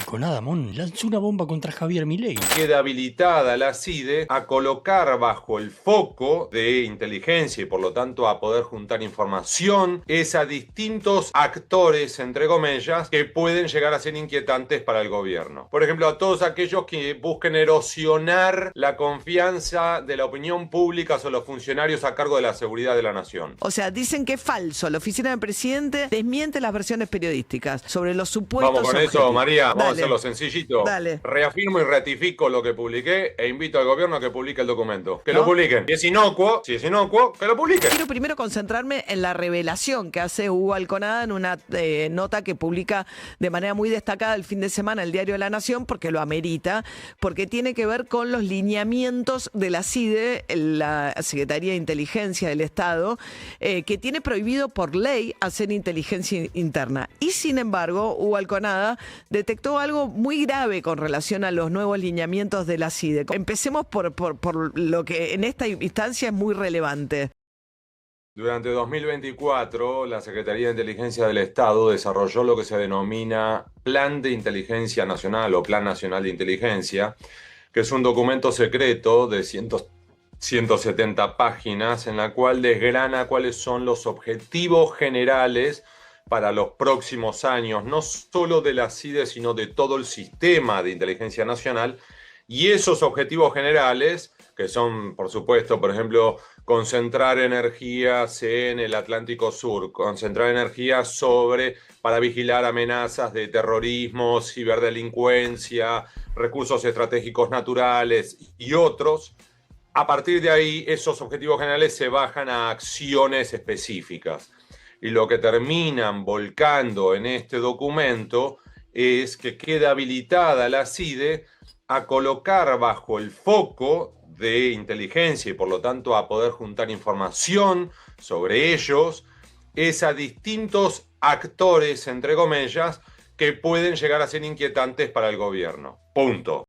Alconada, Mon, lanzó una bomba contra Javier Milei. Queda habilitada la CIDE a colocar bajo el foco de inteligencia y por lo tanto a poder juntar información a distintos actores, entre comillas, que pueden llegar a ser inquietantes para el gobierno. Por ejemplo, a todos aquellos que busquen erosionar la confianza de la opinión pública sobre los funcionarios a cargo de la seguridad de la nación. O sea, dicen que es falso. La oficina del presidente desmiente las versiones periodísticas sobre los supuestos Vamos con objetivos. eso, María. Vamos a Dale. hacerlo sencillito. Dale. Reafirmo y ratifico lo que publiqué e invito al gobierno a que publique el documento. Que ¿No? lo publiquen. Si es inocuo, que lo publiquen. Quiero primero concentrarme en la revelación que hace Hugo Alconada en una nota que publica de manera muy destacada el fin de semana el Diario de la Nación, porque lo amerita, porque tiene que ver con los lineamientos de la CIDE, la Secretaría de Inteligencia del Estado, que tiene prohibido por ley hacer inteligencia interna. Y sin embargo, Hugo Alconada detectó algo muy grave con relación a los nuevos lineamientos de la CIDE. Empecemos por lo que en esta instancia es muy relevante. Durante 2024, la Secretaría de Inteligencia del Estado desarrolló lo que se denomina Plan de Inteligencia Nacional o Plan Nacional de Inteligencia, que es un documento secreto de 170 páginas en la cual desgrana cuáles son los objetivos generales para los próximos años, no solo de la CIDE, sino de todo el sistema de inteligencia nacional. Y esos objetivos generales, que son, por supuesto, por ejemplo, concentrar energías en el Atlántico Sur, concentrar energías para vigilar amenazas de terrorismo, ciberdelincuencia, recursos estratégicos naturales y otros. A partir de ahí, esos objetivos generales se bajan a acciones específicas. Y lo que terminan volcando en este documento es que queda habilitada la CIDE a colocar bajo el foco de inteligencia y por lo tanto a poder juntar información sobre ellos a distintos actores, entre comillas, que pueden llegar a ser inquietantes para el gobierno. Punto.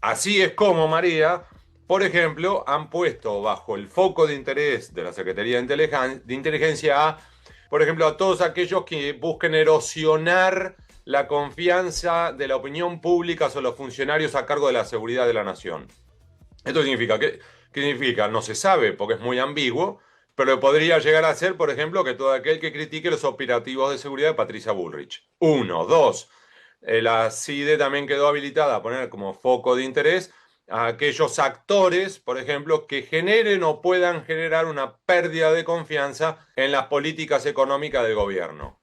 Así es como, María, por ejemplo, han puesto bajo el foco de interés de la Secretaría de Inteligencia por ejemplo, a todos aquellos que busquen erosionar la confianza de la opinión pública sobre los funcionarios a cargo de la seguridad de la nación. Esto significa, ¿qué significa? No se sabe, porque es muy ambiguo, pero podría llegar a ser, por ejemplo, que todo aquel que critique los operativos de seguridad de Patricia Bullrich. 1. 2. La CIDE también quedó habilitada a poner como foco de interés a aquellos actores, por ejemplo, que generen o puedan generar una pérdida de confianza en las políticas económicas del gobierno.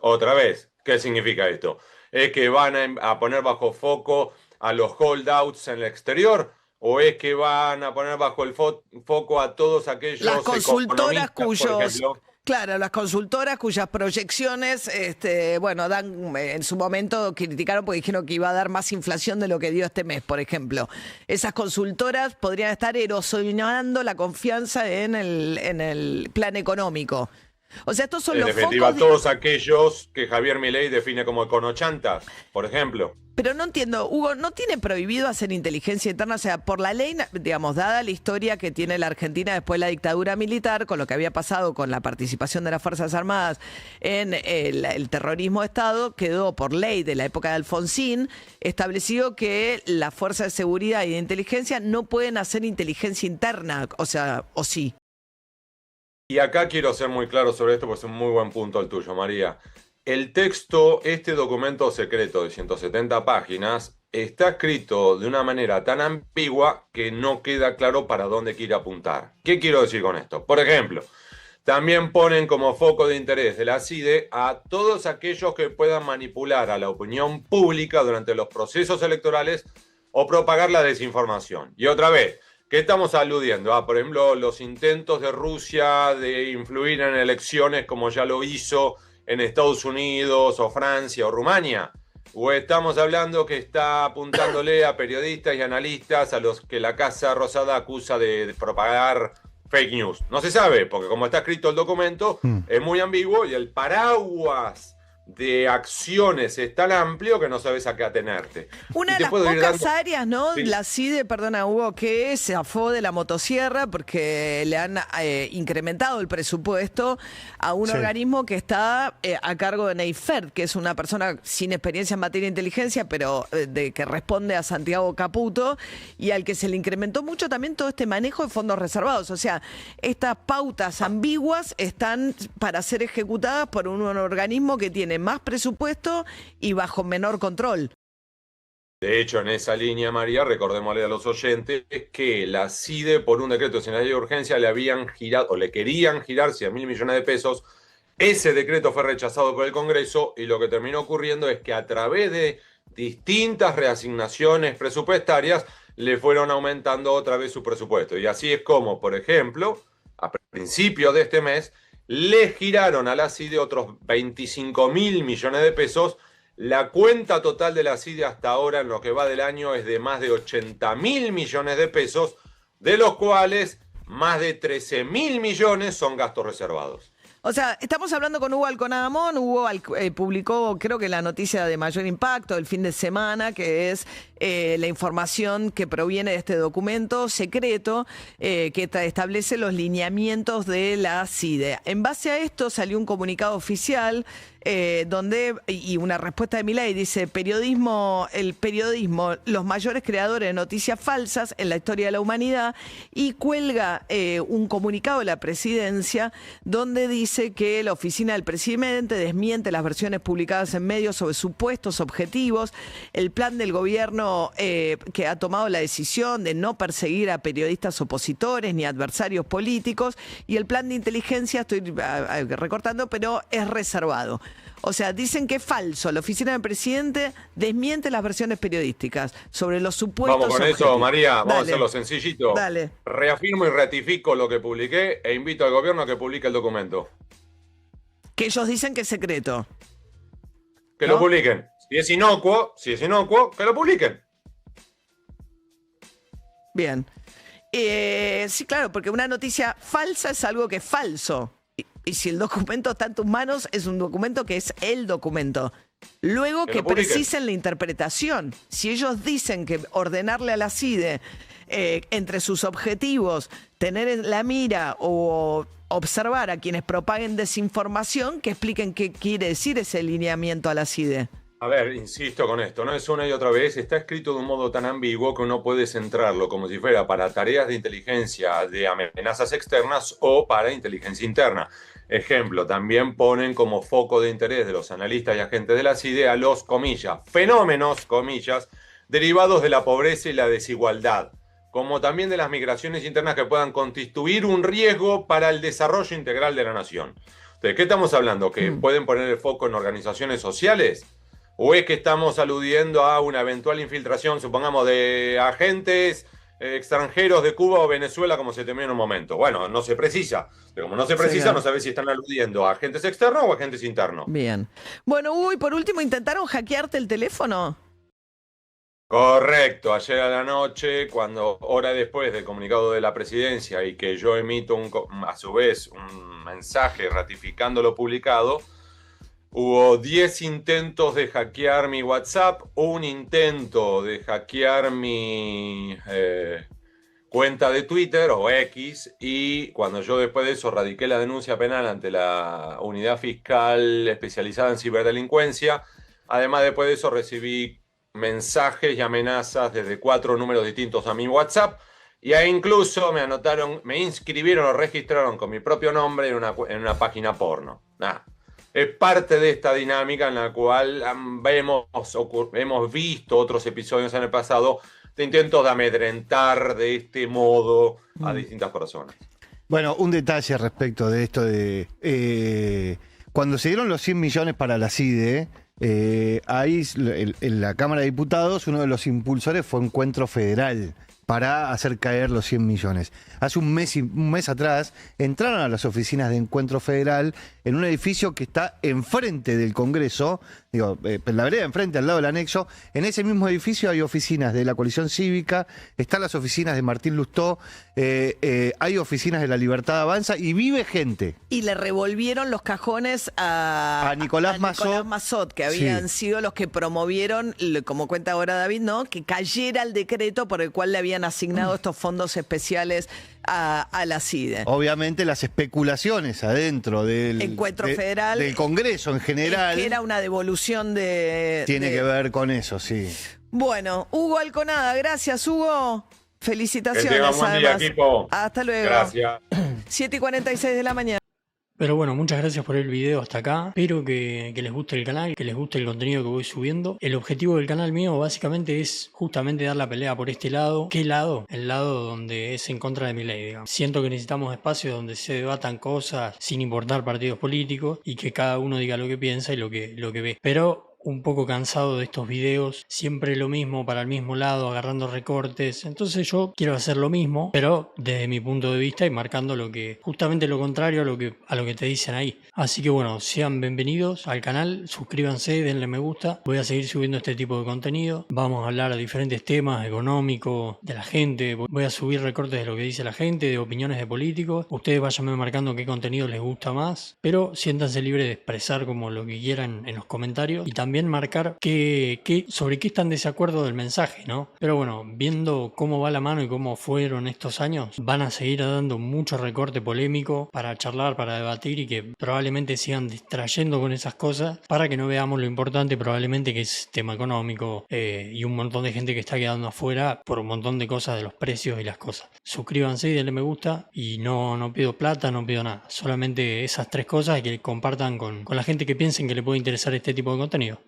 Otra vez, ¿qué significa esto? ¿Es que van a poner bajo foco a los holdouts en el exterior? ¿O es que van a poner bajo el foco a todos aquellos las consultoras cuyos... Claro, las consultoras cuyas proyecciones, en su momento criticaron porque dijeron que iba a dar más inflación de lo que dio este mes, por ejemplo. Esas consultoras podrían estar erosionando la confianza en el plan económico. O sea, estos son los focos... En definitiva, todos aquellos que Javier Milei define como econochantas, por ejemplo. Pero no entiendo, Hugo, ¿no tiene prohibido hacer inteligencia interna? O sea, por la ley, digamos, dada la historia que tiene la Argentina después de la dictadura militar, con lo que había pasado con la participación de las Fuerzas Armadas en el terrorismo de Estado, quedó por ley de la época de Alfonsín establecido que las fuerzas de seguridad y de inteligencia no pueden hacer inteligencia interna, o sea, o sí. Y acá quiero ser muy claro sobre esto, porque es un muy buen punto el tuyo, María. El texto, este documento secreto de 170 páginas, está escrito de una manera tan ambigua que no queda claro para dónde quiere apuntar. ¿Qué quiero decir con esto? Por ejemplo, también ponen como foco de interés de la CIDE a todos aquellos que puedan manipular a la opinión pública durante los procesos electorales o propagar la desinformación. Y otra vez, ¿qué estamos aludiendo? Por ejemplo, los intentos de Rusia de influir en elecciones como ya lo hizo en Estados Unidos o Francia o Rumania. ¿O estamos hablando que está apuntándole a periodistas y analistas a los que la Casa Rosada acusa de propagar fake news? No se sabe, porque como está escrito el documento, es muy ambiguo y el paraguas de acciones es tan amplio que no sabes a qué atenerte. Una Y de te las puedo ir pocas dando- áreas, ¿no? Sí. La CIDE, perdona, Hugo, que se zafó de la motosierra porque le han incrementado el presupuesto a un Sí. organismo que está a cargo de Neifert, que es una persona sin experiencia en materia de inteligencia, pero que responde a Santiago Caputo, y al que se le incrementó mucho también todo este manejo de fondos reservados. O sea, estas pautas ambiguas están para ser ejecutadas por un organismo que tiene más presupuesto y bajo menor control. De hecho, en esa línea, María, recordémosle a los oyentes que la CIDE, por un decreto de de urgencia, le habían girado, o le querían girar 100.000 millones de pesos. Ese decreto fue rechazado por el Congreso y lo que terminó ocurriendo es que a través de distintas reasignaciones presupuestarias le fueron aumentando otra vez su presupuesto. Y así es como, por ejemplo, a principios de este mes, le giraron a la CIDE otros 25.000 millones de pesos. La cuenta total de la CIDE hasta ahora, en lo que va del año, es de más de 80.000 millones de pesos, de los cuales más de 13.000 millones son gastos reservados. O sea, estamos hablando con Hugo Alconadamón. Hugo publicó, creo que la noticia de mayor impacto del fin de semana, que es la información que proviene de este documento secreto que establece los lineamientos de la CIDE. En base a esto salió un comunicado oficial y una respuesta de Milei dice: el periodismo, los mayores creadores de noticias falsas en la historia de la humanidad, y cuelga un comunicado de la presidencia donde dice que la oficina del presidente desmiente las versiones publicadas en medios sobre supuestos objetivos, el plan del gobierno que ha tomado la decisión de no perseguir a periodistas opositores ni adversarios políticos, y el plan de inteligencia, estoy recortando, pero es reservado. O sea, dicen que es falso. La oficina del presidente desmiente las versiones periodísticas sobre los supuestos Vamos con objetivos. eso, María. Vamos a Dale. hacerlo sencillito. Dale. Reafirmo y ratifico lo que publiqué e invito al gobierno a que publique el documento. Que ellos dicen que es secreto. Que ¿No? lo publiquen. Si es inocuo, que lo publiquen. Bien. Sí, claro, porque una noticia falsa es algo que es falso. Y si el documento está en tus manos, es un documento que es el documento. Luego Que que lo publiquen. precisen la interpretación. Si ellos dicen que ordenarle a la CIDE entre sus objetivos tener en la mira o observar a quienes propaguen desinformación, que expliquen qué quiere decir ese lineamiento a la CIDE. A ver, insisto con esto, no es una y otra vez, está escrito de un modo tan ambiguo que uno puede centrarlo como si fuera para tareas de inteligencia de amenazas externas o para inteligencia interna. Ejemplo, también ponen como foco de interés de los analistas y agentes de la CIDE a los, comillas, fenómenos, comillas, derivados de la pobreza y la desigualdad, como también de las migraciones internas que puedan constituir un riesgo para el desarrollo integral de la nación. ¿De qué estamos hablando? ¿Que pueden poner el foco en organizaciones sociales? ¿O es que estamos aludiendo a una eventual infiltración, supongamos, de agentes extranjeros de Cuba o Venezuela, como se temió en un momento? Bueno, no se precisa. Pero como no se precisa, claro. no sabes si están aludiendo a agentes externos o agentes internos. Bien. Bueno, Hugo, y por último, ¿intentaron hackearte el teléfono? Correcto, ayer a la noche, cuando hora después del comunicado de la presidencia y que yo emito a su vez un mensaje ratificando lo publicado, hubo 10 intentos de hackear mi WhatsApp, un intento de hackear mi cuenta de Twitter o X, y cuando yo después de eso radiqué la denuncia penal ante la unidad fiscal especializada en ciberdelincuencia, además después de eso recibí mensajes y amenazas desde 4 números distintos a mi WhatsApp, y ahí incluso me inscribieron o registraron con mi propio nombre en una página porno. Es parte de esta dinámica en la cual hemos visto otros episodios en el pasado de intentos de amedrentar de este modo a distintas personas. Bueno, un detalle respecto de esto de... cuando se dieron los 100 millones para la CIDE, Ahí en la Cámara de Diputados uno de los impulsores fue Encuentro Federal para hacer caer los 100 millones. Hace un mes atrás entraron a las oficinas de Encuentro Federal en un edificio que está enfrente del Congreso, en la vereda enfrente, al lado del anexo. En ese mismo edificio hay oficinas de la Coalición Cívica, están las oficinas de Martín Lustó, hay oficinas de La Libertad Avanza y vive gente. Y le revolvieron los cajones a Nicolás Massot, que habían sido los que promovieron, como cuenta ahora David, ¿no? Que cayera el decreto por el cual le habían asignado estos fondos especiales a la CIDE. Obviamente las especulaciones adentro del Encuentro Federal, del Congreso en general, que era una devolución tiene que ver con eso, sí. Bueno, Hugo Alconada, gracias Hugo. Felicitaciones. Que tenga un buen día, equipo. Hasta luego. Gracias. 7:46 de la mañana. Pero bueno, muchas gracias por el video hasta acá. Espero que les guste el canal, que les guste el contenido que voy subiendo. El objetivo del canal mío básicamente es justamente dar la pelea por este lado. ¿Qué lado? El lado donde es en contra de Milei, digamos. Siento que necesitamos espacios donde se debatan cosas sin importar partidos políticos y que cada uno diga lo que piensa y lo que ve. Pero un poco cansado de estos videos, siempre lo mismo para el mismo lado, agarrando recortes. Entonces yo quiero hacer lo mismo, pero desde mi punto de vista y marcando justamente lo contrario a lo que te dicen ahí. Así que bueno, sean bienvenidos al canal, suscríbanse, denle me gusta. Voy a seguir subiendo este tipo de contenido. Vamos a hablar de diferentes temas económicos, de la gente. Voy a subir recortes de lo que dice la gente, de opiniones de políticos. Ustedes váyanme marcando qué contenido les gusta más, pero siéntanse libres de expresar como lo que quieran en los comentarios y también marcar sobre qué están de desacuerdo del mensaje, ¿no? Pero bueno, viendo cómo va la mano y cómo fueron estos años, van a seguir dando mucho recorte polémico para charlar, para debatir y que probablemente sigan distrayendo con esas cosas para que no veamos lo importante probablemente que es tema económico y un montón de gente que está quedando afuera por un montón de cosas de los precios y las cosas. Suscríbanse y denle me gusta y no pido plata, no pido nada. Solamente esas tres cosas y que compartan con la gente que piensen que le puede interesar este tipo de contenido.